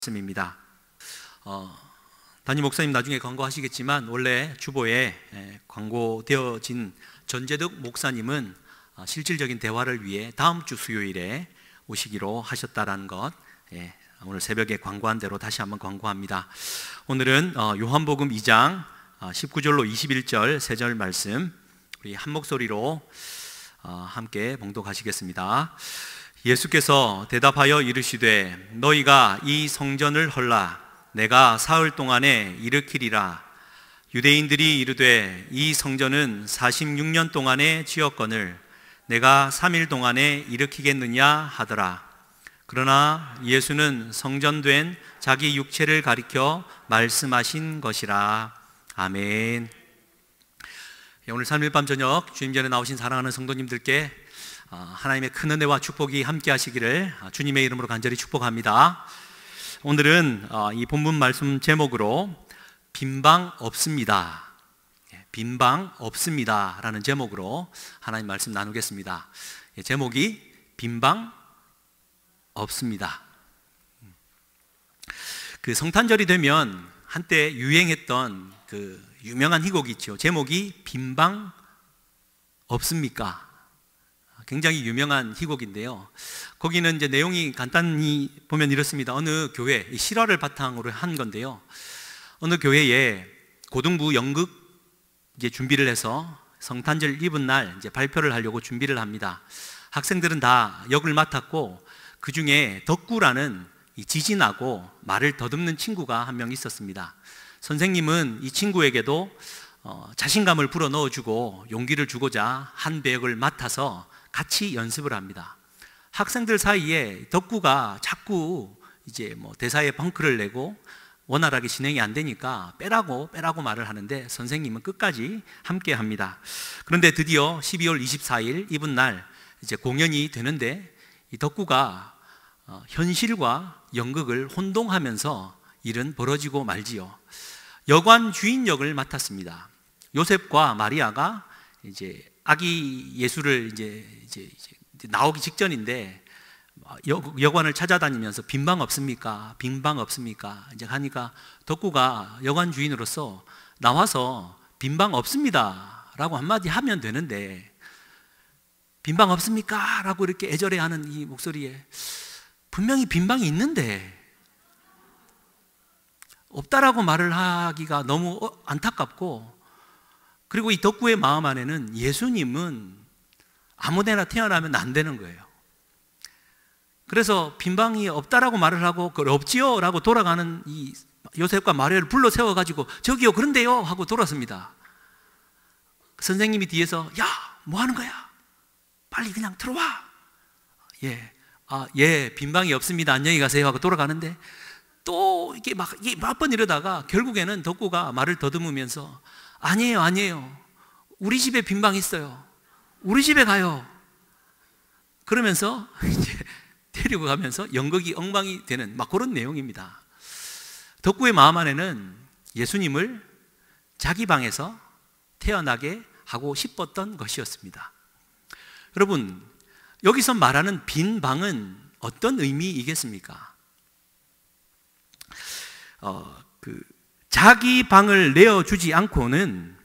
말씀입니다. 담임 목사님 나중에 광고하시겠지만 원래 주보에 광고되어진 전재덕 목사님은 실질적인 대화를 위해 다음 주 수요일에 오시기로 하셨다라는 것, 오늘 새벽에 광고한 대로 다시 한번 광고합니다. 오늘은 요한복음 2장 19절로 21절 세 절 말씀 우리 한 목소리로 함께 봉독하시겠습니다. 예수께서 대답하여 이르시되 너희가 이 성전을 헐라 내가 사흘 동안에 일으키리라. 유대인들이 이르되 이 성전은 46년 동안에 지었거늘 내가 3일 동안에 일으키겠느냐 하더라. 그러나 예수는 성전된 자기 육체를 가리켜 말씀하신 것이라. 아멘. 오늘 3일 밤 저녁 주임전에 나오신 사랑하는 성도님들께 하나님의 큰 은혜와 축복이 함께 하시기를 주님의 이름으로 간절히 축복합니다. 오늘은 이 본문 말씀 제목으로 빈방 없습니다, 빈방 없습니다 라는 제목으로 하나님 말씀 나누겠습니다. 제목이 빈방 없습니다. 그 성탄절이 되면 한때 유행했던 그 유명한 희곡이 있죠. 제목이 빈방 없습니까? 굉장히 유명한 희곡인데요. 거기는 이제 내용이 간단히 보면 이렇습니다. 어느 교회, 실화를 바탕으로 한 건데요. 어느 교회에 고등부 연극 이제 준비를 해서 성탄절 이브 날 이제 발표를 하려고 준비를 합니다. 학생들은 다 역을 맡았고 그 중에 덕구라는 이 지진하고 말을 더듬는 친구가 한 명 있었습니다. 선생님은 이 친구에게도 자신감을 불어 넣어주고 용기를 주고자 한 배역을 맡아서 같이 연습을 합니다. 학생들 사이에 덕구가 자꾸 이제 대사에 벙크를 내고 원활하게 진행이 안 되니까 빼라고 말을 하는데 선생님은 끝까지 함께 합니다. 그런데 드디어 12월 24일 이분 날 이제 공연이 되는데 이 덕구가 현실과 연극을 혼동하면서 일은 벌어지고 말지요. 여관 주인 역을 맡았습니다. 요셉과 마리아가 이제 아기 예수를 이제 나오기 직전인데 여관을 찾아다니면서 빈방 없습니까? 빈방 없습니까? 이제 하니까 덕구가 여관 주인으로서 나와서 빈방 없습니다 라고 한마디 하면 되는데 빈방 없습니까? 라고 이렇게 애절해하는 이 목소리에 분명히 빈방이 있는데 없다라고 말을 하기가 너무 안타깝고, 그리고 이 덕구의 마음 안에는 예수님은 아무데나 태어나면 안 되는 거예요. 그래서 빈방이 없다라고 말을 하고 그걸 없지요 라고 돌아가는 이 요셉과 마리아를 불러 세워가지고 저기요 그런데요 하고 돌았습니다. 선생님이 뒤에서 야 뭐 하는 거야? 빨리 그냥 들어와. 빈방이 없습니다 안녕히 가세요 하고 돌아가는데 또 이게 몇 번 이러다가 결국에는 덕구가 말을 더듬으면서 아니에요 우리 집에 빈방 있어요, 우리 집에 가요 그러면서 이제 데리고 가면서 연극이 엉망이 되는 그런 내용입니다. 덕구의 마음 안에는 예수님을 자기 방에서 태어나게 하고 싶었던 것이었습니다. 여러분, 여기서 말하는 빈 방은 어떤 의미이겠습니까? 자기 방을 내어주지 않고는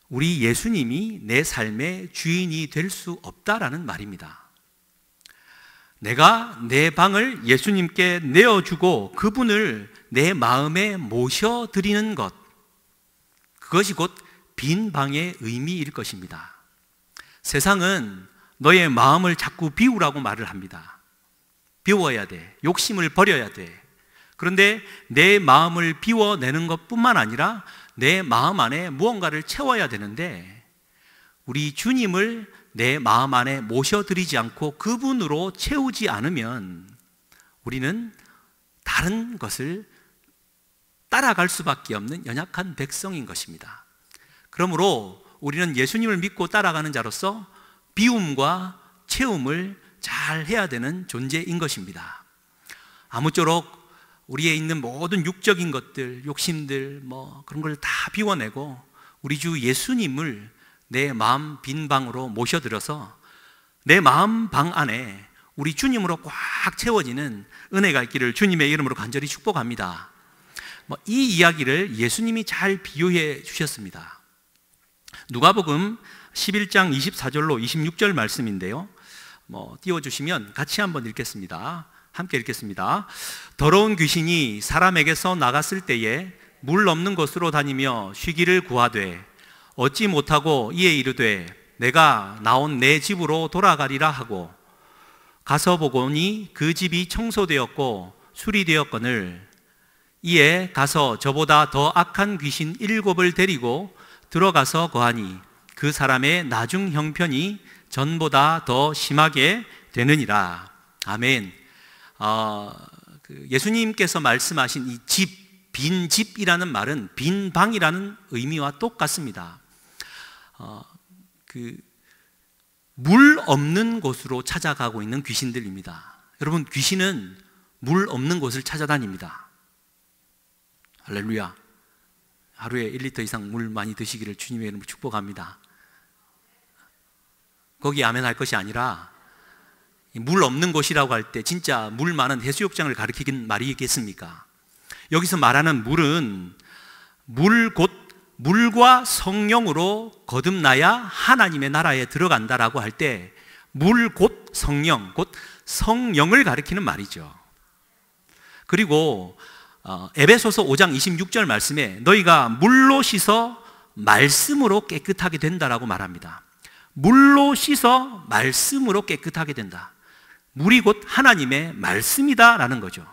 우리 예수님이 내 삶의 주인이 될 수 없다라는 말입니다. 내가 내 방을 예수님께 내어주고 그분을 내 마음에 모셔드리는 것, 그것이 곧 빈 방의 의미일 것입니다. 세상은 너의 마음을 자꾸 비우라고 말을 합니다. 비워야 돼, 욕심을 버려야 돼. 그런데 내 마음을 비워내는 것뿐만 아니라 내 마음 안에 무언가를 채워야 되는데 우리 주님을 내 마음 안에 모셔드리지 않고 그분으로 채우지 않으면 우리는 다른 것을 따라갈 수밖에 없는 연약한 백성인 것입니다. 그러므로 우리는 예수님을 믿고 따라가는 자로서 비움과 채움을 잘 해야 되는 존재인 것입니다. 아무쪼록 우리에 있는 모든 육적인 것들, 욕심들 그런 걸 다 비워내고 우리 주 예수님을 내 마음 빈 방으로 모셔들어서 내 마음 방 안에 우리 주님으로 꽉 채워지는 은혜가 있기를 주님의 이름으로 간절히 축복합니다. 이 이야기를 예수님이 잘 비유해 주셨습니다. 누가복음 11장 24절로 26절 말씀인데요. 띄워주시면 같이 한번 읽겠습니다. 함께 읽겠습니다. 더러운 귀신이 사람에게서 나갔을 때에 물 없는 곳으로 다니며 쉬기를 구하되 얻지 못하고 이에 이르되 내가 나온 내 집으로 돌아가리라 하고 가서 보거니 그 집이 청소되었고 수리되었거늘 이에 가서 저보다 더 악한 귀신 7을 데리고 들어가서 거하니 그 사람의 나중 형편이 전보다 더 심하게 되느니라. 아멘. 예수님께서 말씀하신 이 집, 빈 집이라는 말은 빈 방이라는 의미와 똑같습니다. 물 없는 곳으로 찾아가고 있는 귀신들입니다. 여러분, 귀신은 물 없는 곳을 찾아다닙니다. 할렐루야. 하루에 1리터 이상 물 많이 드시기를 주님의 이름으로 축복합니다. 거기 아멘 할 것이 아니라 물 없는 곳이라고 할 때 진짜 물 많은 해수욕장을 가리키긴 말이겠습니까? 여기서 말하는 물은 물과 성령으로 거듭나야 하나님의 나라에 들어간다라고 할 때 물 곧 성령, 곧 성령을 가리키는 말이죠. 그리고 에베소서 5장 26절 말씀에 너희가 물로 씻어 말씀으로 깨끗하게 된다라고 말합니다. 물로 씻어 말씀으로 깨끗하게 된다. 물이 곧 하나님의 말씀이다라는 거죠.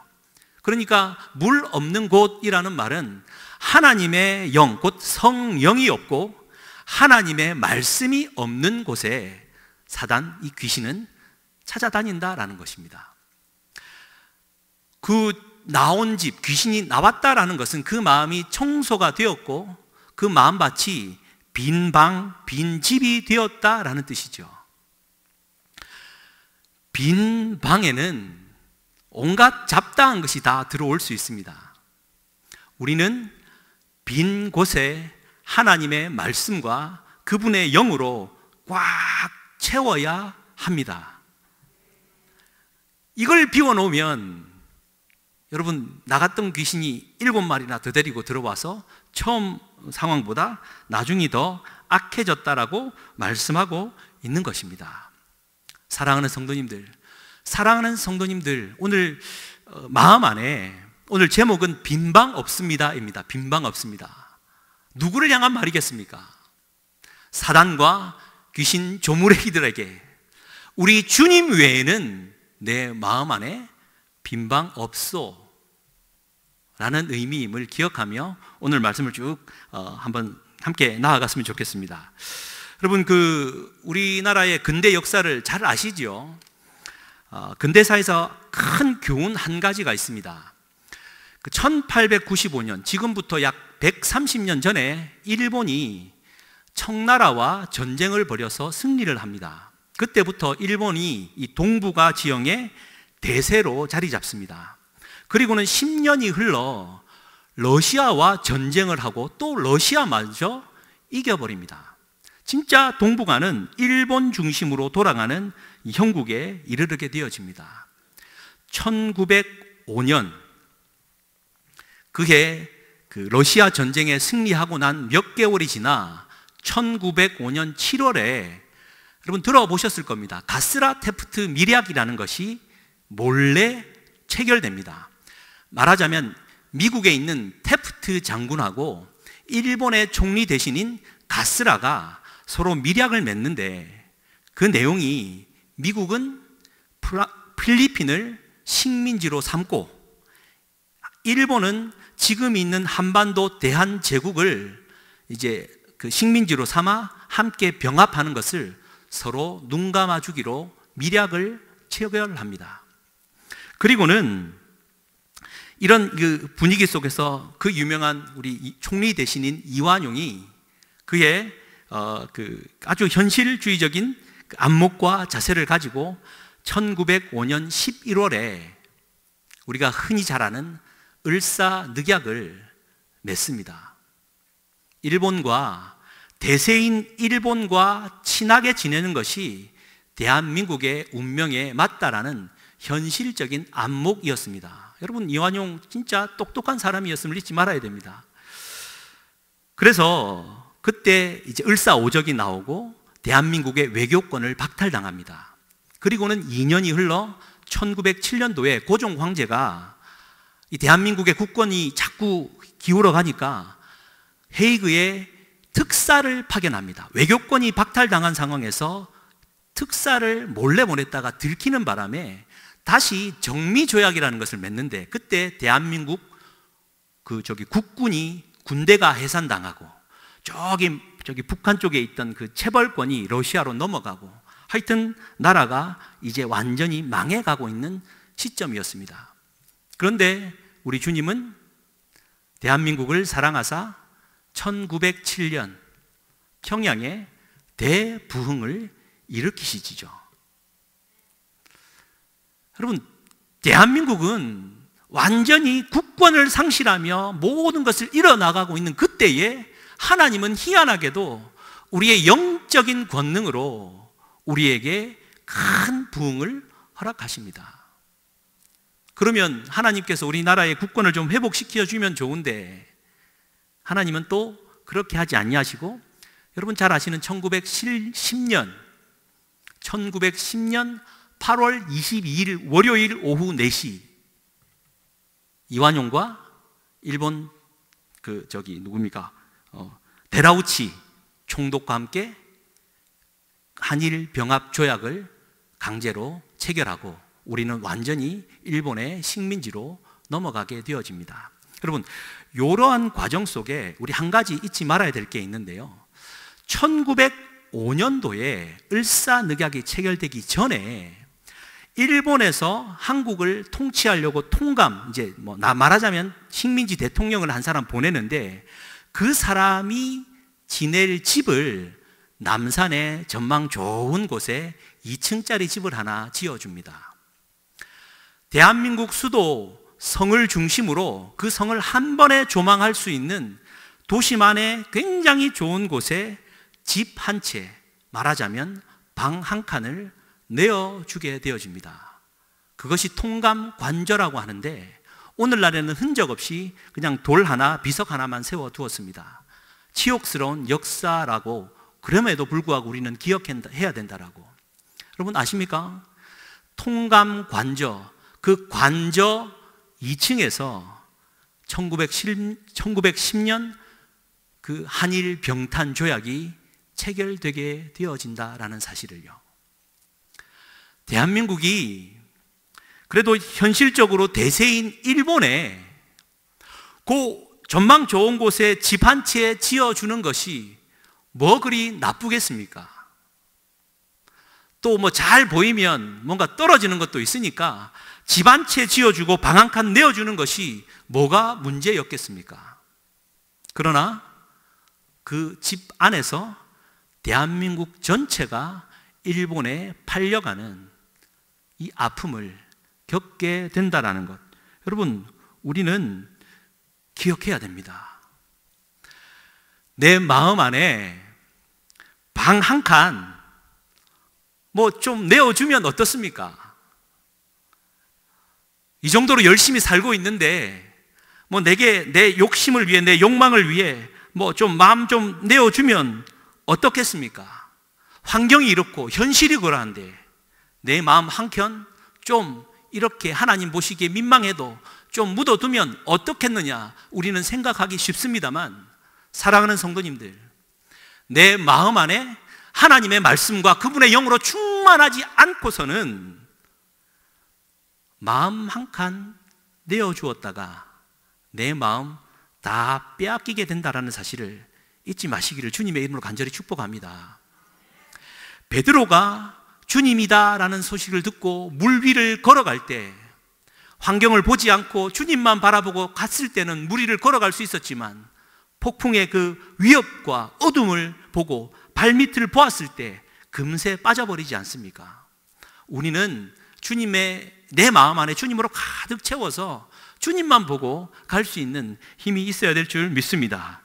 그러니까 물 없는 곳이라는 말은 하나님의 영, 곧 성령이 없고 하나님의 말씀이 없는 곳에 사단, 이 귀신은 찾아다닌다라는 것입니다. 그 나온 집, 귀신이 나왔다라는 것은 그 마음이 청소가 되었고 그 마음밭이 빈 방, 빈 집이 되었다라는 뜻이죠. 빈 방에는 온갖 잡다한 것이 다 들어올 수 있습니다. 우리는 빈 곳에 하나님의 말씀과 그분의 영으로 꽉 채워야 합니다. 이걸 비워놓으면 여러분, 나갔던 귀신이 7마리나 더 데리고 들어와서 처음 상황보다 나중이 더 악해졌다라고 말씀하고 있는 것입니다. 사랑하는 성도님들, 오늘 마음 안에 오늘 제목은 빈방 없습니다입니다. 빈방 없습니다. 누구를 향한 말이겠습니까? 사단과 귀신 조무래기들에게 우리 주님 외에는 내 마음 안에 빈방 없소 라는 의미임을 기억하며 오늘 말씀을 쭉 한번 함께 나아갔으면 좋겠습니다. 여러분, 우리나라의 근대 역사를 잘 아시죠? 근대사에서 큰 교훈 한 가지가 있습니다. 1895년, 지금부터 약 130년 전에 일본이 청나라와 전쟁을 벌여서 승리를 합니다. 그때부터 일본이 이 동북아 지형에 대세로 자리 잡습니다. 그리고는 10년이 흘러 러시아와 전쟁을 하고 또 러시아마저 이겨버립니다. 진짜 동북아는 일본 중심으로 돌아가는 형국에 이르게 되어집니다. 1905년 그해 러시아 전쟁에 승리하고 난 몇 개월이 지나 1905년 7월에 여러분 들어보셨을 겁니다. 가스라 테프트 밀약이라는 것이 몰래 체결됩니다. 말하자면 미국에 있는 테프트 장군하고 일본의 총리 대신인 가스라가 서로 밀약을 맺는데 그 내용이 미국은 필리핀을 식민지로 삼고 일본은 지금 있는 한반도 대한제국을 이제 식민지로 삼아 함께 병합하는 것을 서로 눈 감아주기로 밀약을 체결합니다. 그리고는 이런 분위기 속에서 그 유명한 우리 총리 대신인 이완용이 그의 아주 현실주의적인 안목과 자세를 가지고 1905년 11월에 우리가 흔히 잘 아는 을사늑약을 맺습니다. 일본과 대세인 일본과 친하게 지내는 것이 대한민국의 운명에 맞다라는 현실적인 안목이었습니다. 여러분, 이완용 진짜 똑똑한 사람이었음을 잊지 말아야 됩니다. 그래서 그때 이제 을사오적이 나오고 대한민국의 외교권을 박탈당합니다. 그리고는 2년이 흘러 1907년도에 고종 황제가 이 대한민국의 국권이 자꾸 기울어 가니까 헤이그에 특사를 파견합니다. 외교권이 박탈당한 상황에서 특사를 몰래 보냈다가 들키는 바람에 다시 정미조약이라는 것을 맺는데, 그때 대한민국 국군이 군대가 해산당하고 저기 북한 쪽에 있던 그 체벌권이 러시아로 넘어가고, 하여튼 나라가 이제 완전히 망해가고 있는 시점이었습니다. 그런데 우리 주님은 대한민국을 사랑하사 1907년 평양에 대부흥을 일으키시지죠. 여러분, 대한민국은 완전히 국권을 상실하며 모든 것을 잃어나가고 있는 그때에 하나님은 희한하게도 우리의 영적인 권능으로 우리에게 큰 부흥을 허락하십니다. 그러면 하나님께서 우리나라의 국권을 좀 회복시켜 주면 좋은데 하나님은 또 그렇게 하지 아니하시고, 여러분 잘 아시는 1910년 8월 22일 월요일 오후 4시 이완용과 일본 데라우치 총독과 함께 한일 병합 조약을 강제로 체결하고 우리는 완전히 일본의 식민지로 넘어가게 되어집니다. 여러분, 이러한 과정 속에 우리 한 가지 잊지 말아야 될 게 있는데요. 1905년도에 을사늑약이 체결되기 전에 일본에서 한국을 통치하려고 이제 말하자면 식민지 대통령을 한 사람 보내는데, 그 사람이 지낼 집을 남산의 전망 좋은 곳에 2층짜리 집을 하나 지어줍니다. 대한민국 수도 성을 중심으로 그 성을 한 번에 조망할 수 있는 도심안에 굉장히 좋은 곳에 집 한 채, 말하자면 방 한 칸을 내어주게 되어집니다. 그것이 통감관저라고 하는데, 오늘날에는 흔적 없이 그냥 돌 하나, 비석 하나만 세워두었습니다. 치욕스러운 역사라고, 그럼에도 불구하고 우리는 기억해야 된다라고. 여러분 아십니까? 통감관저, 그 관저 2층에서 1910년 그 한일 병탄 조약이 체결되게 되어진다라는 사실을요. 대한민국이 그래도 현실적으로 대세인 일본에 그 전망 좋은 곳에 집 한 채 지어주는 것이 뭐 그리 나쁘겠습니까? 또 잘 보이면 뭔가 떨어지는 것도 있으니까 집 한 채 지어주고 방 한 칸 내어주는 것이 뭐가 문제였겠습니까? 그러나 그 집 안에서 대한민국 전체가 일본에 팔려가는 이 아픔을 겪게 된다는 것, 여러분 우리는 기억해야 됩니다. 내 마음 안에 방 한 칸 좀 내어주면 어떻습니까? 이 정도로 열심히 살고 있는데 내게 내 욕심을 위해, 내 욕망을 위해 좀 마음 좀 내어주면 어떻겠습니까? 환경이 이렇고 현실이 그러한데 내 마음 한켠 좀 이렇게 하나님 보시기에 민망해도 좀 묻어두면 어떻겠느냐, 우리는 생각하기 쉽습니다만, 사랑하는 성도님들, 내 마음 안에 하나님의 말씀과 그분의 영으로 충만하지 않고서는 마음 한 칸 내어주었다가 내 마음 다 빼앗기게 된다는 사실을 잊지 마시기를 주님의 이름으로 간절히 축복합니다. 베드로가 주님이다라는 소식을 듣고 물 위를 걸어갈 때 환경을 보지 않고 주님만 바라보고 갔을 때는 물 위를 걸어갈 수 있었지만, 폭풍의 그 위협과 어둠을 보고 발밑을 보았을 때 금세 빠져버리지 않습니까? 우리는 내 마음 안에 주님으로 가득 채워서 주님만 보고 갈 수 있는 힘이 있어야 될 줄 믿습니다.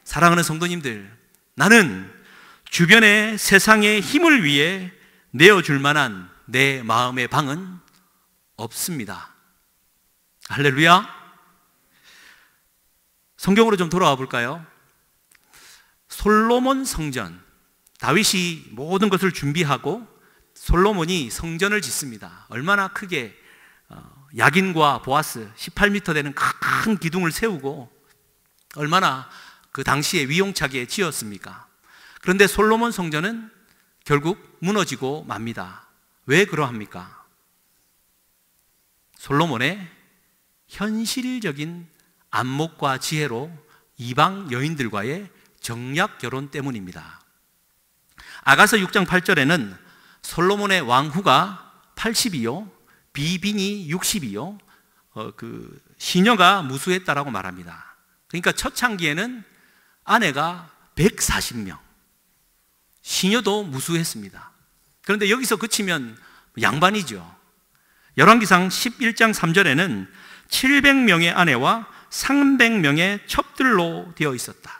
사랑하는 성도님들, 나는 주변의 세상의 힘을 위해 내어줄 만한 내 마음의 방은 없습니다. 할렐루야. 성경으로 좀 돌아와 볼까요? 솔로몬 성전, 다윗이 모든 것을 준비하고 솔로몬이 성전을 짓습니다. 얼마나 크게 야긴과 보아스 18m 되는 큰 기둥을 세우고 얼마나 그 당시에 위용차게 지었습니까? 그런데 솔로몬 성전은 결국 무너지고 맙니다. 왜 그러합니까? 솔로몬의 현실적인 안목과 지혜로 이방 여인들과의 정략 결혼 때문입니다. 아가서 6장 8절에는 솔로몬의 왕후가 80이요 비빈이 60이요 시녀가 무수했다라고 말합니다. 그러니까 초창기에는 아내가 140명, 시녀도 무수했습니다. 그런데 여기서 그치면 양반이죠. 열왕기상 11장 3절에는 700명의 아내와 300명의 첩들로 되어 있었다.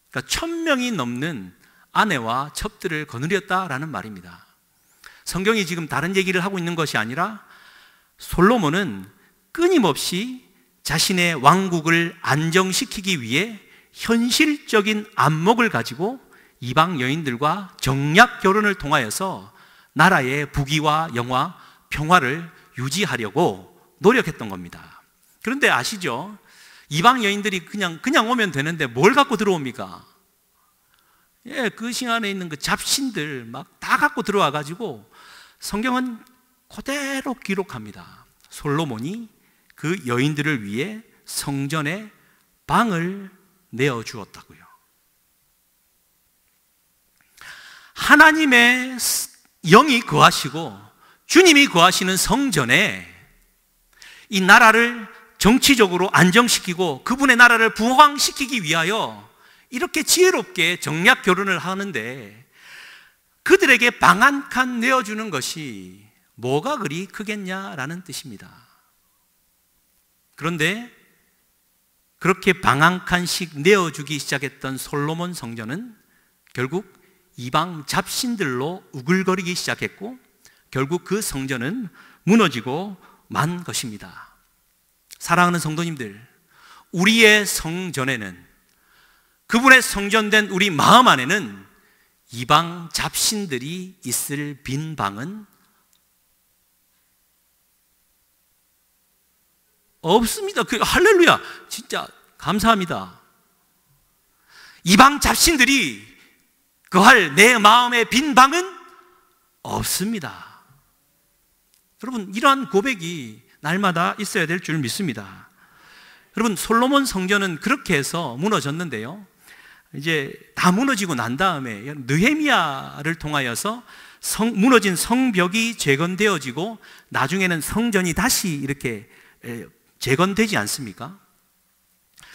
그러니까 1000명이 넘는 아내와 첩들을 거느렸다라는 말입니다. 성경이 지금 다른 얘기를 하고 있는 것이 아니라 솔로몬은 끊임없이 자신의 왕국을 안정시키기 위해 현실적인 안목을 가지고 이방 여인들과 정략 결혼을 통하여서 나라의 부귀와 영화, 평화를 유지하려고 노력했던 겁니다. 그런데 아시죠? 이방 여인들이 그냥 오면 되는데 뭘 갖고 들어옵니까? 예, 그 시간에 있는 그 잡신들 막 다 갖고 들어와 가지고 성경은 그대로 기록합니다. 솔로몬이 그 여인들을 위해 성전에 방을 내어 주었다고요. 하나님의 영이 거하시고 주님이 거하시는 성전에 이 나라를 정치적으로 안정시키고 그분의 나라를 부흥시키기 위하여 이렇게 지혜롭게 정략 결혼을 하는데 그들에게 방 한 칸 내어주는 것이 뭐가 그리 크겠냐라는 뜻입니다. 그런데 그렇게 방 한 칸씩 내어주기 시작했던 솔로몬 성전은 결국 이방 잡신들로 우글거리기 시작했고 결국 그 성전은 무너지고 만 것입니다. 사랑하는 성도님들, 우리의 성전에는, 그분의 성전된 우리 마음 안에는 이방 잡신들이 있을 빈 방은 없습니다. 할렐루야, 진짜 감사합니다. 이방 잡신들이 거할 내 마음의 빈 방은 없습니다. 여러분, 이러한 고백이 날마다 있어야 될 줄 믿습니다. 여러분, 솔로몬 성전은 그렇게 해서 무너졌는데요, 이제 다 무너지고 난 다음에 느헤미야를 통하여서 무너진 성벽이 재건되어지고 나중에는 성전이 다시 이렇게 재건되지 않습니까?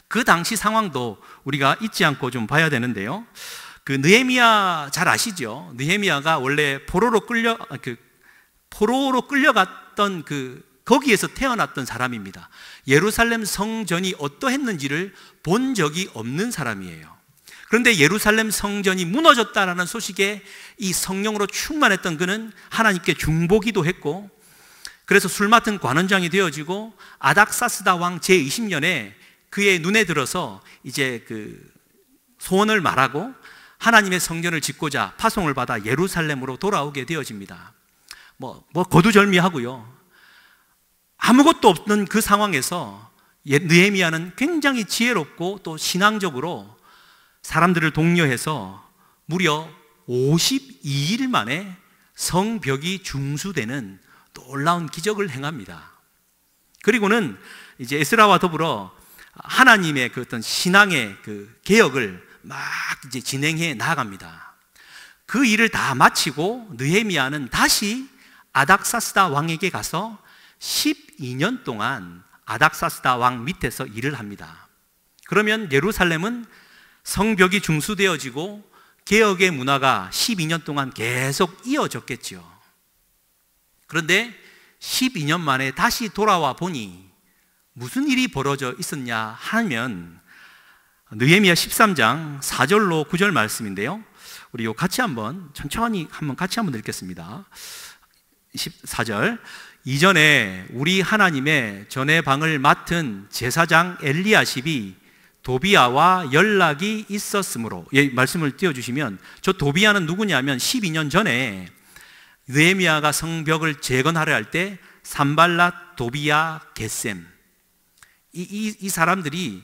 그 당시 상황도 우리가 잊지 않고 좀 봐야 되는데요, 그 느헤미야 잘 아시죠? 느헤미야가 원래 포로로 끌려갔던 거기에서 태어났던 사람입니다. 예루살렘 성전이 어떠했는지를 본 적이 없는 사람이에요. 그런데 예루살렘 성전이 무너졌다라는 소식에 이 성령으로 충만했던 그는 하나님께 중보기도 했고, 그래서 술 맡은 관원장이 되어지고 아닥사스다 왕 제20년에 그의 눈에 들어서 이제 소원을 말하고 하나님의 성전을 짓고자 파송을 받아 예루살렘으로 돌아오게 되어집니다. 거두절미하고요. 아무것도 없는 그 상황에서 느헤미야는 굉장히 지혜롭고 또 신앙적으로 사람들을 독려해서 무려 52일 만에 성벽이 중수되는 놀라운 기적을 행합니다. 그리고는 이제 에스라와 더불어 하나님의 그 어떤 신앙의 개혁을 막 이제 진행해 나아갑니다. 그 일을 다 마치고 느헤미야는 다시 아닥사스다 왕에게 가서 12년 동안 아닥사스다 왕 밑에서 일을 합니다. 그러면 예루살렘은 성벽이 중수되어지고 개혁의 문화가 12년 동안 계속 이어졌겠죠. 그런데 12년 만에 다시 돌아와 보니 무슨 일이 벌어져 있었냐 하면, 느헤미야 13장 4절로 9절 말씀인데요. 우리 요 같이 천천히 같이 한번 읽겠습니다. 14절. 이전에 우리 하나님의 전의 방을 맡은 제사장 엘리야십이 도비야와 연락이 있었으므로, 말씀을 띄워주시면, 저 도비야는 누구냐면 12년 전에 느헤미야가 성벽을 재건하려 할 때 산발랏, 도비야, 겟셈, 이 사람들이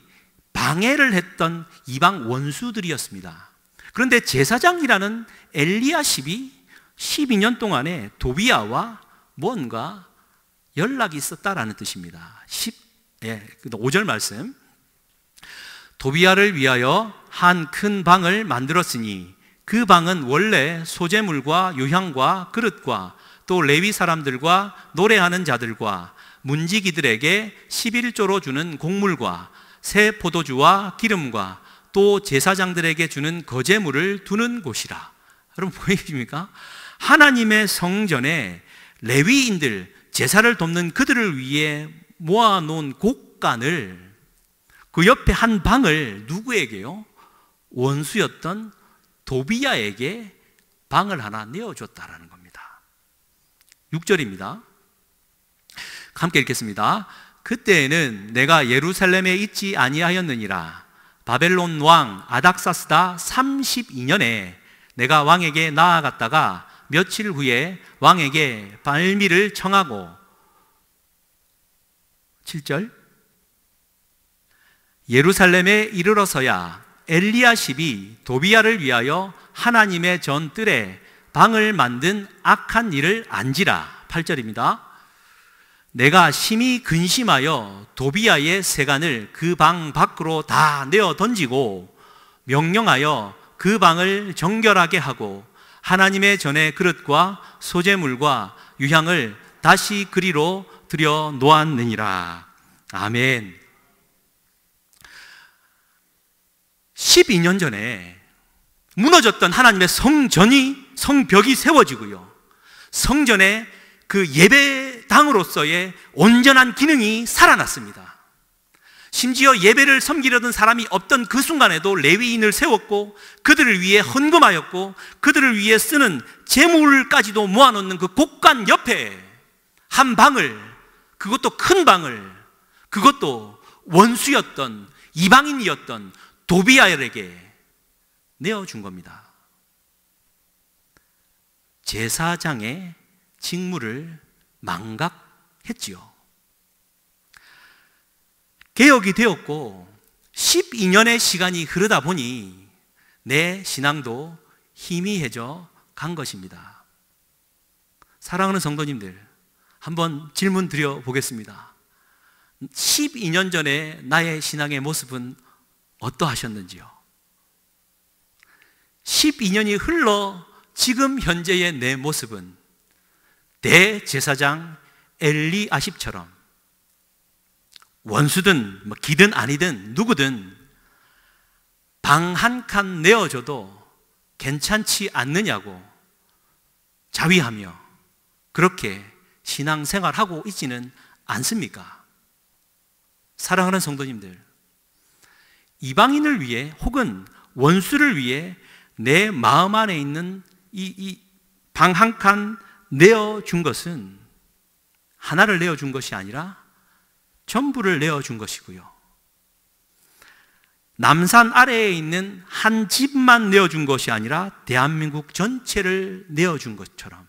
방해를 했던 이방 원수들이었습니다. 그런데 제사장이라는 엘리야십이 12년 동안에 도비야와 뭔가 연락이 있었다라는 뜻입니다. 5절 말씀. 도비야를 위하여 한 큰 방을 만들었으니 그 방은 원래 소재물과 유향과 그릇과 또 레위 사람들과 노래하는 자들과 문지기들에게 11조로 주는 곡물과 새 포도주와 기름과 또 제사장들에게 주는 거제물을 두는 곳이라. 여러분 보이십니까? 하나님의 성전에 레위인들, 제사를 돕는 그들을 위해 모아놓은 곡간을, 그 옆에 한 방을 누구에게요? 원수였던 도비야에게 방을 하나 내어줬다라는 겁니다. 6절입니다. 함께 읽겠습니다. 그때에는 내가 예루살렘에 있지 아니하였느니라. 바벨론 왕 아닥사스다 32년에 내가 왕에게 나아갔다가 며칠 후에 왕에게 발미를 청하고, 7절, 예루살렘에 이르러서야 엘리야십이 도비야를 위하여 하나님의 전뜰에 방을 만든 악한 일을 안지라. 8절입니다. 내가 심히 근심하여 도비야의 세간을 그 방 밖으로 다 내어 던지고 명령하여 그 방을 정결하게 하고 하나님의 전의 그릇과 소재물과 유향을 다시 그리로 들여 놓았느니라. 아멘. 12년 전에 무너졌던 하나님의 성벽이 세워지고요, 성전에 그 예배당으로서의 온전한 기능이 살아났습니다. 심지어 예배를 섬기려던 사람이 없던 그 순간에도 레위인을 세웠고 그들을 위해 헌금하였고 그들을 위해 쓰는 재물까지도 모아놓는 그 곡간 옆에 한 방을, 그것도 큰 방을, 그것도 원수였던 이방인이었던 도비야에게 내어준 겁니다. 제사장의 직무를 망각했지요. 개혁이 되었고 12년의 시간이 흐르다 보니 내 신앙도 희미해져 간 것입니다. 사랑하는 성도님들, 한번 질문 드려 보겠습니다. 12년 전에 나의 신앙의 모습은 어떠하셨는지요? 12년이 흘러 지금 현재의 내 모습은 대제사장 엘리야십처럼 원수든 기든 아니든 누구든 방 한 칸 내어줘도 괜찮지 않느냐고 자위하며 그렇게 신앙생활하고 있지는 않습니까? 사랑하는 성도님들, 이방인을 위해 혹은 원수를 위해 내 마음 안에 있는 이 방 한 칸 내어준 것은 하나를 내어준 것이 아니라 전부를 내어준 것이고요, 남산 아래에 있는 한 집만 내어준 것이 아니라 대한민국 전체를 내어준 것처럼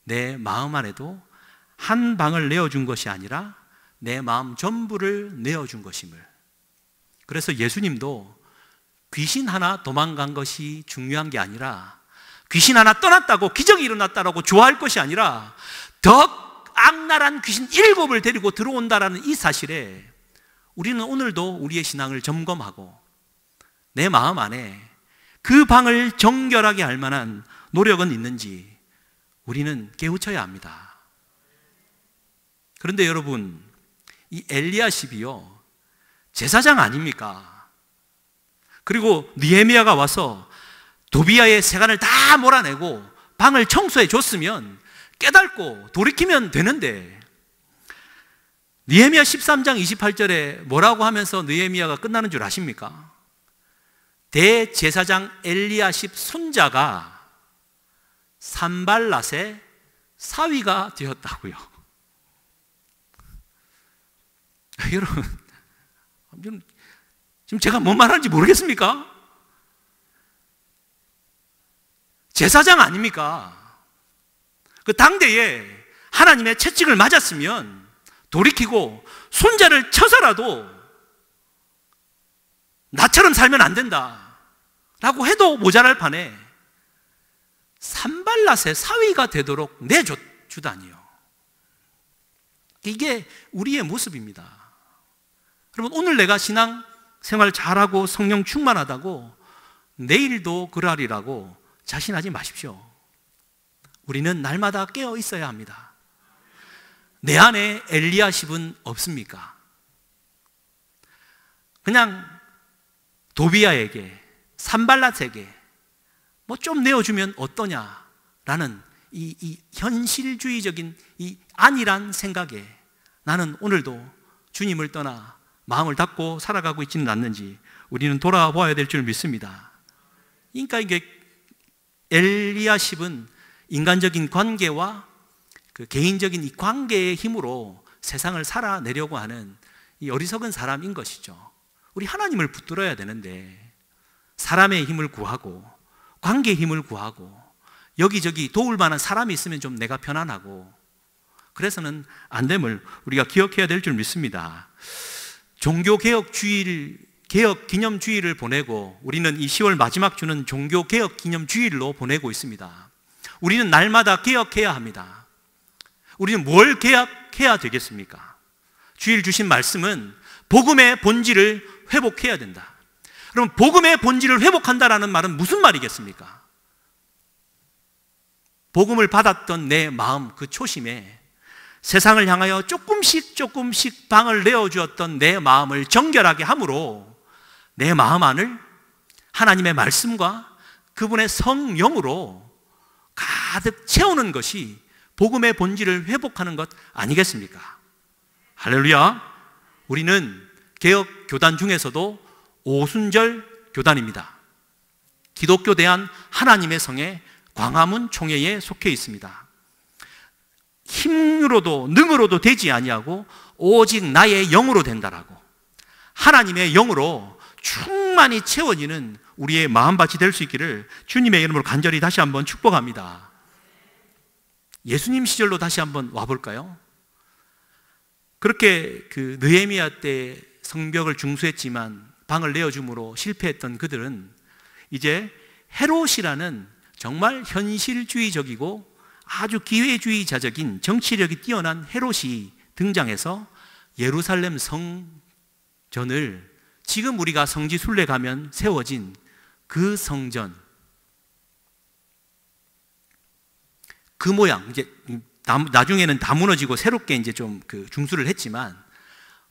내 마음 안에도 한 방을 내어준 것이 아니라 내 마음 전부를 내어준 것임을. 그래서 예수님도 귀신 하나 도망간 것이 중요한 게 아니라 귀신 하나 떠났다고 기적이 일어났다고 좋아할 것이 아니라 더 악랄한 귀신 7을 데리고 들어온다라는 이 사실에 우리는 오늘도 우리의 신앙을 점검하고 내 마음 안에 그 방을 정결하게 할 만한 노력은 있는지 우리는 깨우쳐야 합니다. 그런데 여러분, 이 엘리야십이요 제사장 아닙니까? 그리고 느헤미야가 와서 도비야의 세간을 다 몰아내고 방을 청소해 줬으면 깨닫고 돌이키면 되는데 느헤미야 13장 28절에 뭐라고 하면서 느헤미야가 끝나는 줄 아십니까? 대제사장 엘리야십 손자가 산발랏의 사위가 되었다고요. 여러분, 지금 제가 뭔 말하는지 모르겠습니까? 제사장 아닙니까? 그 당대에 하나님의 채찍을 맞았으면 돌이키고 손자를 쳐서라도 나처럼 살면 안 된다 라고 해도 모자랄 판에 산발랏의 사위가 되도록 내주다니요. 이게 우리의 모습입니다. 여러분, 오늘 내가 신앙 생활 잘하고 성령 충만하다고 내일도 그러리라고 자신하지 마십시오. 우리는 날마다 깨어 있어야 합니다. 내 안에 엘리야십은 없습니까? 그냥 도비야에게, 산발랏에게 뭐 좀 내어주면 어떠냐라는 이 현실주의적인 이 안일한 생각에 나는 오늘도 주님을 떠나 마음을 닫고 살아가고 있지는 않는지 우리는 돌아보아야 될 줄 믿습니다. 그러니까 이게 엘리야십은 인간적인 관계와 그 개인적인 이 관계의 힘으로 세상을 살아내려고 하는 이 어리석은 사람인 것이죠. 우리 하나님을 붙들어야 되는데 사람의 힘을 구하고 관계의 힘을 구하고 여기저기 도울 만한 사람이 있으면 좀 내가 편안하고 그래서는 안 됨을 우리가 기억해야 될 줄 믿습니다. 종교개혁주일, 개혁기념주일을 보내고 우리는 이 10월 마지막 주는 종교개혁기념주일로 보내고 있습니다. 우리는 날마다 개혁해야 합니다. 우리는 뭘 개혁해야 되겠습니까? 주일 주신 말씀은 복음의 본질을 회복해야 된다. 그럼 복음의 본질을 회복한다라는 말은 무슨 말이겠습니까? 복음을 받았던 내 마음, 그 초심에 세상을 향하여 조금씩 방을 내어주었던 내 마음을 정결하게 함으로 내 마음 안을 하나님의 말씀과 그분의 성령으로 가득 채우는 것이 복음의 본질을 회복하는 것 아니겠습니까? 할렐루야. 우리는 개혁 교단 중에서도 오순절 교단입니다. 기독교 대한 하나님의 성의 광화문 총회에 속해 있습니다. 힘으로도 능으로도 되지 아니하고 오직 나의 영으로 된다라고, 하나님의 영으로 충만히 채워지는 우리의 마음밭이 될 수 있기를 주님의 이름으로 간절히 다시 한번 축복합니다. 예수님 시절로 다시 한번 와볼까요? 그렇게 그 느헤미야 때 성벽을 중수했지만 방을 내어줌으로 실패했던 그들은 이제 헤롯이라는 정말 현실주의적이고 아주 기회주의자적인 정치력이 뛰어난 헤롯이 등장해서 예루살렘 성전을, 지금 우리가 성지순례 가면 세워진 그 성전, 그 모양, 이제 나중에는 다 무너지고 새롭게 이제 좀 그 중수를 했지만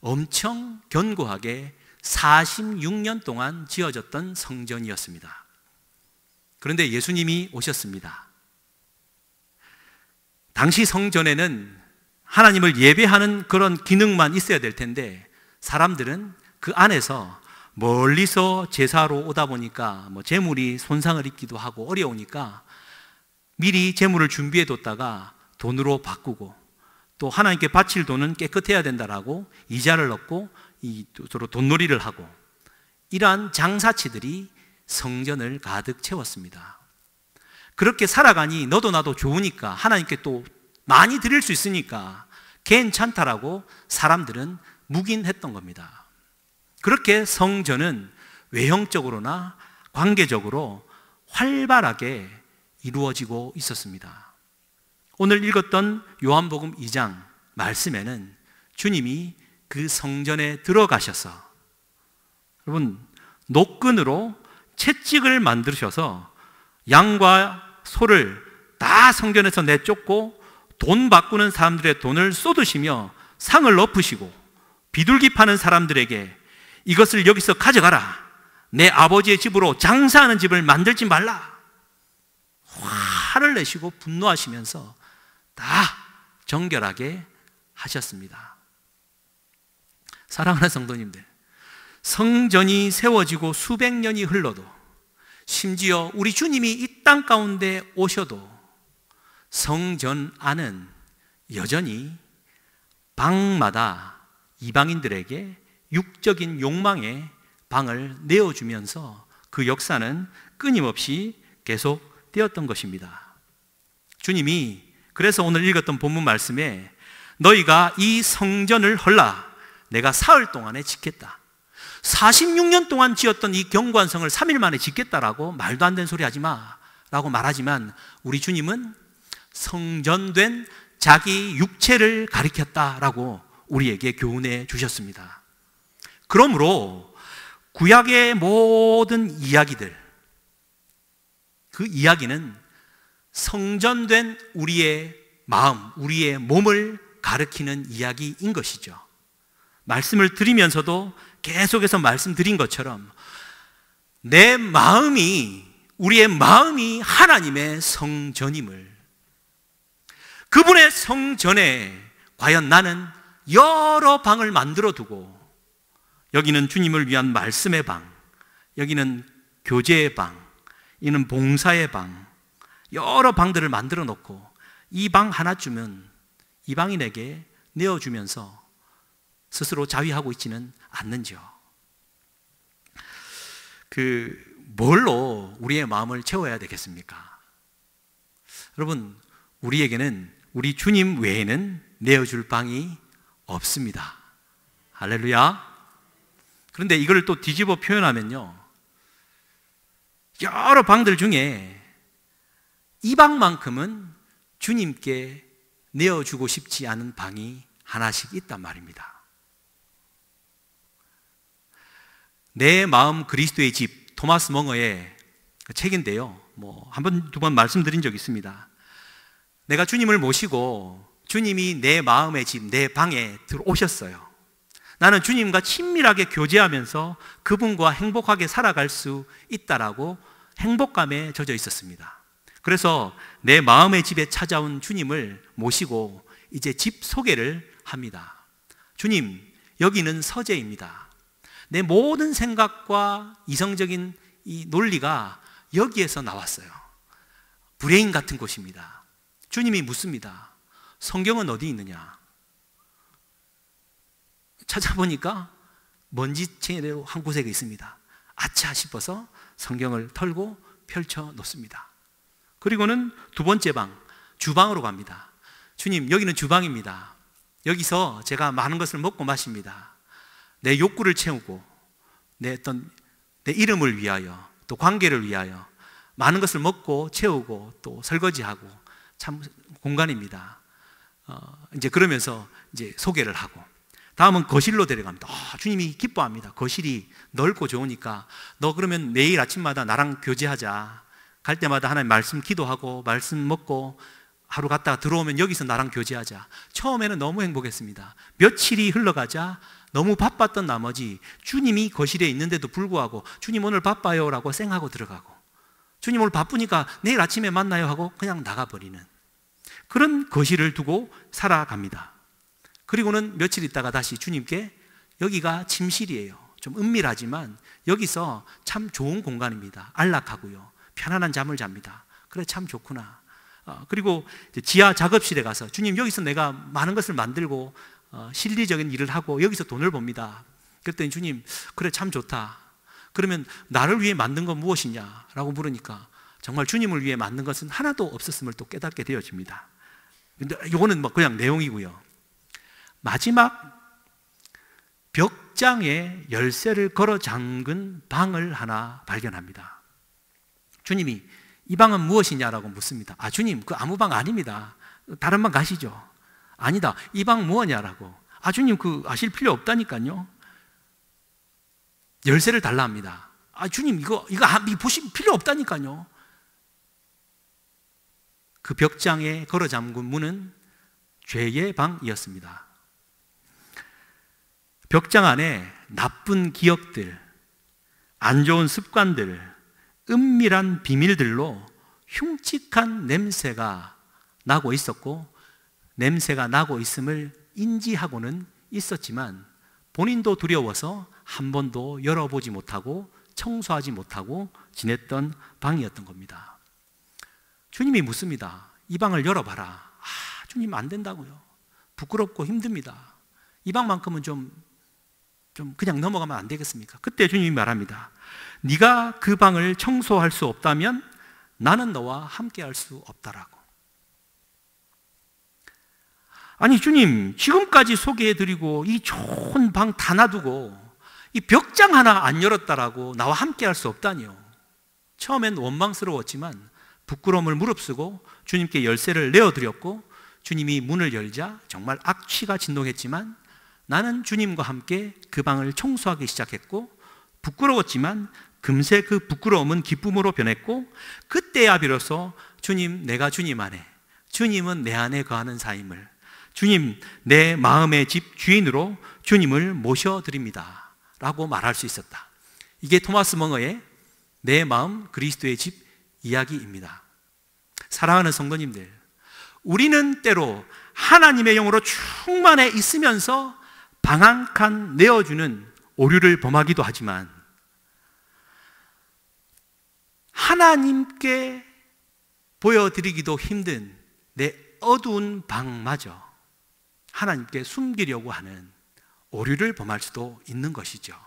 엄청 견고하게 46년 동안 지어졌던 성전이었습니다. 그런데 예수님이 오셨습니다. 당시 성전에는 하나님을 예배하는 그런 기능만 있어야 될 텐데 사람들은 그 안에서 멀리서 제사로 오다 보니까 뭐 재물이 손상을 입기도 하고 어려우니까 미리 재물을 준비해 뒀다가 돈으로 바꾸고, 또 하나님께 바칠 돈은 깨끗해야 된다라고 이자를 넣고 서로 돈놀이를 하고, 이러한 장사치들이 성전을 가득 채웠습니다. 그렇게 살아가니 너도 나도 좋으니까, 하나님께 또 많이 드릴 수 있으니까 괜찮다라고 사람들은 묵인했던 겁니다. 그렇게 성전은 외형적으로나 관계적으로 활발하게 이루어지고 있었습니다. 오늘 읽었던 요한복음 2장 말씀에는 주님이 그 성전에 들어가셔서, 여러분, 노끈으로 채찍을 만드셔서 양과 소를 다 성전에서 내쫓고 돈 바꾸는 사람들의 돈을 쏟으시며 상을 엎으시고 비둘기 파는 사람들에게 이것을 여기서 가져가라, 내 아버지의 집으로 장사하는 집을 만들지 말라, 화를 내시고 분노하시면서 다 정결하게 하셨습니다. 사랑하는 성도님들, 성전이 세워지고 수백 년이 흘러도, 심지어 우리 주님이 이 땅 가운데 오셔도 성전 안은 여전히 방마다 이방인들에게 육적인 욕망의 방을 내어주면서 그 역사는 끊임없이 계속되었던 것입니다. 주님이 그래서 오늘 읽었던 본문 말씀에 너희가 이 성전을 헐라 내가 사흘 동안에 짓겠다, 46년 동안 지었던 이 경관성을 3일 만에 짓겠다라고 말도 안 되는 소리 하지 마 라고 말하지만, 우리 주님은 성전된 자기 육체를 가리켰다라고 우리에게 교훈해 주셨습니다. 그러므로 구약의 모든 이야기들, 그 이야기는 성전된 우리의 마음, 우리의 몸을 가리키는 이야기인 것이죠. 말씀을 드리면서도 계속해서 말씀드린 것처럼 내 마음이, 우리의 마음이 하나님의 성전임을, 그분의 성전에 과연 나는 여러 방을 만들어 두고, 여기는 주님을 위한 말씀의 방, 여기는 교제의 방, 이는 봉사의 방, 여러 방들을 만들어 놓고 이 방 하나쯤은 이방인에게 내어주면서 스스로 자위하고 있지는 않는지요. 뭘로 우리의 마음을 채워야 되겠습니까? 여러분, 우리에게는 우리 주님 외에는 내어줄 방이 없습니다. 할렐루야. 그런데 이걸 또 뒤집어 표현하면요, 여러 방들 중에 이 방만큼은 주님께 내어주고 싶지 않은 방이 하나씩 있단 말입니다. 내 마음 그리스도의 집, 토마스 멍어의 책인데요, 한 번, 두 번 말씀드린 적이 있습니다. 내가 주님을 모시고 주님이 내 마음의 집, 내 방에 들어오셨어요. 나는 주님과 친밀하게 교제하면서 그분과 행복하게 살아갈 수 있다라고 행복감에 젖어 있었습니다. 그래서 내 마음의 집에 찾아온 주님을 모시고 이제 집 소개를 합니다. 주님, 여기는 서재입니다. 내 모든 생각과 이성적인 이 논리가 여기에서 나왔어요. 브레인 같은 곳입니다. 주님이 묻습니다. 성경은 어디 있느냐? 찾아보니까 먼지채로 한 곳에 있습니다. 아차 싶어서 성경을 털고 펼쳐 놓습니다. 그리고는 두 번째 방, 주방으로 갑니다. 주님, 여기는 주방입니다. 여기서 제가 많은 것을 먹고 마십니다. 내 욕구를 채우고 내 이름을 위하여, 또 관계를 위하여 많은 것을 먹고 채우고 또 설거지하고 참 공간입니다. 이제 그러면서 이제 소개를 하고, 다음은 거실로 데려갑니다. 주님이 기뻐합니다. 거실이 넓고 좋으니까 너 그러면 매일 아침마다 나랑 교제하자. 갈 때마다 하나님 말씀 기도하고 말씀 먹고 하루 갔다가 들어오면 여기서 나랑 교제하자. 처음에는 너무 행복했습니다. 며칠이 흘러가자 너무 바빴던 나머지 주님이 거실에 있는데도 불구하고 주님 오늘 바빠요 라고 쌩하고 들어가고, 주님 오늘 바쁘니까 내일 아침에 만나요 하고 그냥 나가버리는 그런 거실을 두고 살아갑니다. 그리고는 며칠 있다가 다시 주님께 여기가 침실이에요. 좀 은밀하지만 여기서 참 좋은 공간입니다. 안락하고요, 편안한 잠을 잡니다. 그래 참 좋구나. 그리고 지하 작업실에 가서 주님 여기서 내가 많은 것을 만들고 실리적인 일을 하고 여기서 돈을 법니다. 그랬더니 주님 그래 참 좋다. 그러면 나를 위해 만든 건 무엇이냐 라고 물으니까 정말 주님을 위해 만든 것은 하나도 없었음을 또 깨닫게 되어집니다. 근데 이거는 그냥 내용이고요. 마지막 벽장에 열쇠를 걸어 잠근 방을 하나 발견합니다. 주님이 이 방은 무엇이냐라고 묻습니다. 주님 그 아무 방 아닙니다. 다른 방 가시죠. 아니다, 이 방 뭐냐라고. 주님 그 아실 필요 없다니까요. 열쇠를 달라 합니다. 주님 이거 보실 필요 없다니까요. 그 벽장에 걸어 잠근 문은 죄의 방이었습니다. 벽장 안에 나쁜 기억들, 안 좋은 습관들, 은밀한 비밀들로 흉측한 냄새가 나고 있었고, 냄새가 나고 있음을 인지하고는 있었지만 본인도 두려워서 한 번도 열어보지 못하고 청소하지 못하고 지냈던 방이었던 겁니다. 주님이 묻습니다. 이 방을 열어봐라. 주님 안 된다고요. 부끄럽고 힘듭니다. 이 방만큼은 좀 그냥 넘어가면 안 되겠습니까? 그때 주님이 말합니다. 네가 그 방을 청소할 수 없다면 나는 너와 함께 할 수 없다라고. 아니 주님, 지금까지 소개해드리고 이 좋은 방 다 놔두고 이 벽장 하나 안 열었다라고 나와 함께 할 수 없다니요. 처음엔 원망스러웠지만 부끄러움을 무릅쓰고 주님께 열쇠를 내어드렸고, 주님이 문을 열자 정말 악취가 진동했지만 나는 주님과 함께 그 방을 청소하기 시작했고, 부끄러웠지만 금세 그 부끄러움은 기쁨으로 변했고, 그때야 비로소 주님, 내가 주님 안에, 주님은 내 안에 거하는 사임을, 주님, 내 마음의 집 주인으로 주님을 모셔드립니다 라고 말할 수 있었다. 이게 토마스 멍어의 내 마음 그리스도의 집 이야기입니다. 사랑하는 성도님들, 우리는 때로 하나님의 영으로 충만해 있으면서 방 한 칸 내어주는 오류를 범하기도 하지만, 하나님께 보여드리기도 힘든 내 어두운 방마저 하나님께 숨기려고 하는 오류를 범할 수도 있는 것이죠.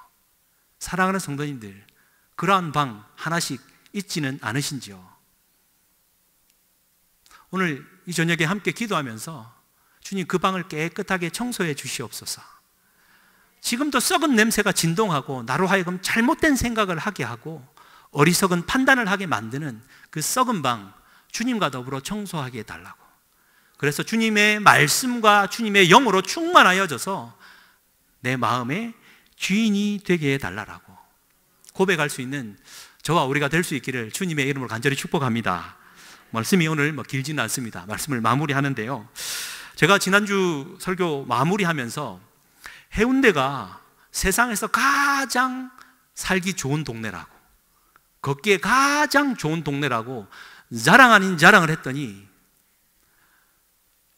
사랑하는 성도님들, 그러한 방 하나씩 있지는 않으신지요? 오늘 이 저녁에 함께 기도하면서 주님, 그 방을 깨끗하게 청소해 주시옵소서. 지금도 썩은 냄새가 진동하고 나로 하여금 잘못된 생각을 하게 하고 어리석은 판단을 하게 만드는 그 썩은 방, 주님과 더불어 청소하게 해달라고. 그래서 주님의 말씀과 주님의 영으로 충만하여져서 내 마음의 주인이 되게 해달라고 고백할 수 있는 저와 우리가 될 수 있기를 주님의 이름으로 간절히 축복합니다. 말씀이 오늘 길지는 않습니다. 말씀을 마무리하는데요, 제가 지난주 설교 마무리하면서 해운대가 세상에서 가장 살기 좋은 동네라고, 걷기에 가장 좋은 동네라고 자랑 아닌 자랑을 했더니,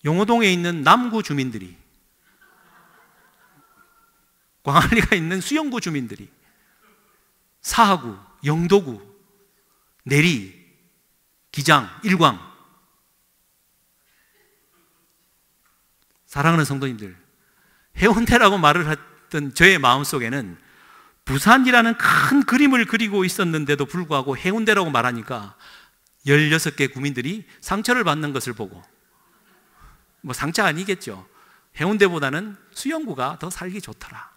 용호동에 있는 남구 주민들이, 광안리가 있는 수영구 주민들이, 사하구, 영도구, 내리, 기장, 일광, 사랑하는 성도님들, 해운대라고 말을 했던 저의 마음속에는 부산이라는 큰 그림을 그리고 있었는데도 불구하고 해운대라고 말하니까 16개 구민들이 상처를 받는 것을 보고, 상처 아니겠죠. 해운대보다는 수영구가 더 살기 좋더라.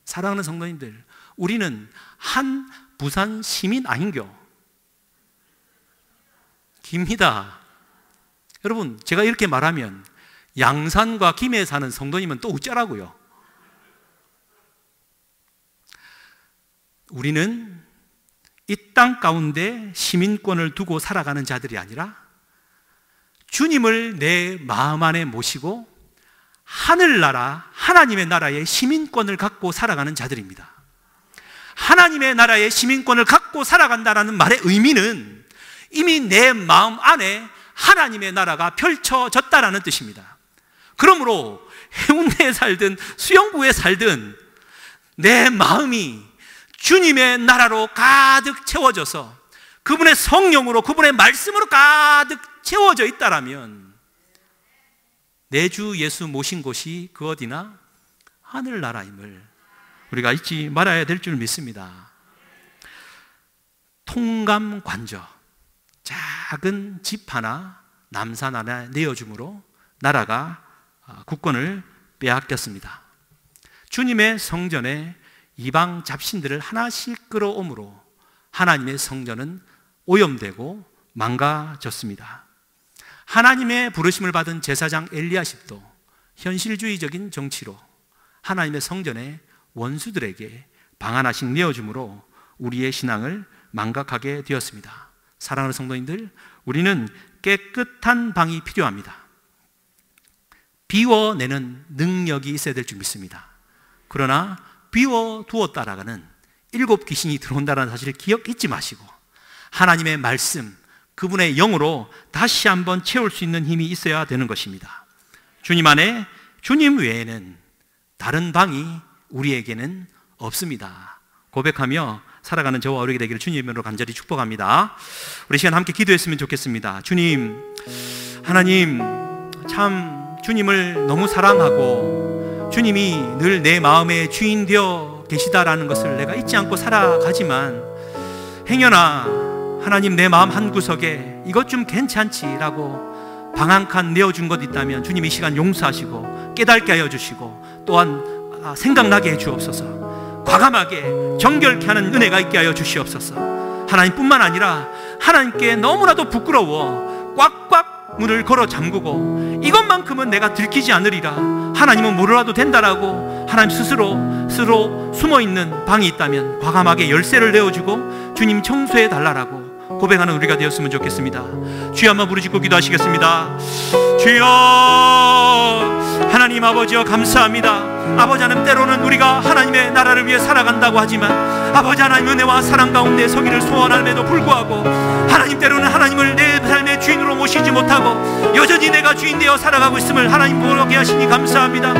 사랑하는 성도님들, 우리는 한 부산 시민 아닌겨? 깁니다. 여러분, 제가 이렇게 말하면 양산과 김해에 사는 성도님은 또 어쩌라고요? 우리는 이 땅 가운데 시민권을 두고 살아가는 자들이 아니라 주님을 내 마음 안에 모시고 하늘나라, 하나님의 나라의 시민권을 갖고 살아가는 자들입니다. 하나님의 나라의 시민권을 갖고 살아간다는 말의 의미는 이미 내 마음 안에 하나님의 나라가 펼쳐졌다라는 뜻입니다. 그러므로 해운대에 살든 수영구에 살든 내 마음이 주님의 나라로 가득 채워져서 그분의 성령으로, 그분의 말씀으로 가득 채워져 있다라면 내 주 예수 모신 곳이 그 어디나 하늘나라임을 우리가 잊지 말아야 될 줄 믿습니다. 통감관저, 작은 집 하나, 남산 하나 내어줌으로 나라가 국권을 빼앗겼습니다. 주님의 성전에 이방 잡신들을 하나씩 끌어옴으로 하나님의 성전은 오염되고 망가졌습니다. 하나님의 부르심을 받은 제사장 엘리야십도 현실주의적인 정치로 하나님의 성전에 원수들에게 방 하나씩 내어줌으로 우리의 신앙을 망각하게 되었습니다. 사랑하는 성도님들, 우리는 깨끗한 방이 필요합니다. 비워내는 능력이 있어야 될 줄 믿습니다. 그러나 비워두었다라는 7 귀신이 들어온다는 사실을 기억 잊지 마시고 하나님의 말씀, 그분의 영으로 다시 한번 채울 수 있는 힘이 있어야 되는 것입니다. 주님 안에, 주님 외에는 다른 방이 우리에게는 없습니다. 고백하며 살아가는 저와 우리에게 되기를 주님 이름으로 간절히 축복합니다. 우리 시간 함께 기도했으면 좋겠습니다. 주님, 하나님, 참 주님을 너무 사랑하고 주님이 늘 내 마음의 주인 되어 계시다라는 것을 내가 잊지 않고 살아가지만 행여나 하나님 내 마음 한구석에 이것 좀 괜찮지라고 방 한 칸 내어준 것 있다면 주님 이 시간 용서하시고 깨닫게 하여 주시고 또한 생각나게 해 주옵소서. 과감하게 정결케 하는 은혜가 있게 하여 주시옵소서. 하나님뿐만 아니라 하나님께 너무나도 부끄러워 꽉꽉 문을 걸어 잠그고 이것만큼은 내가 들키지 않으리라, 하나님은 모르라도 된다라고 하나님 스스로 숨어있는 방이 있다면 과감하게 열쇠를 내어주고 주님 청소해 달라라고 고백하는 우리가 되었으면 좋겠습니다. 주여 한번 부르짖고 기도하시겠습니다. 주여, 하나님 아버지여 감사합니다. 아버지 하나님, 때로는 우리가 하나님의 나라를 위해 살아간다고 하지만 아버지 하나님 은혜와 사랑 가운데 서기를 소원함에도 불구하고 하나님, 때로는 하나님을 내 삶의 주인으로 모시지 못하고 여전히 내가 주인 되어 살아가고 있음을 하나님 보게 하시니 감사합니다.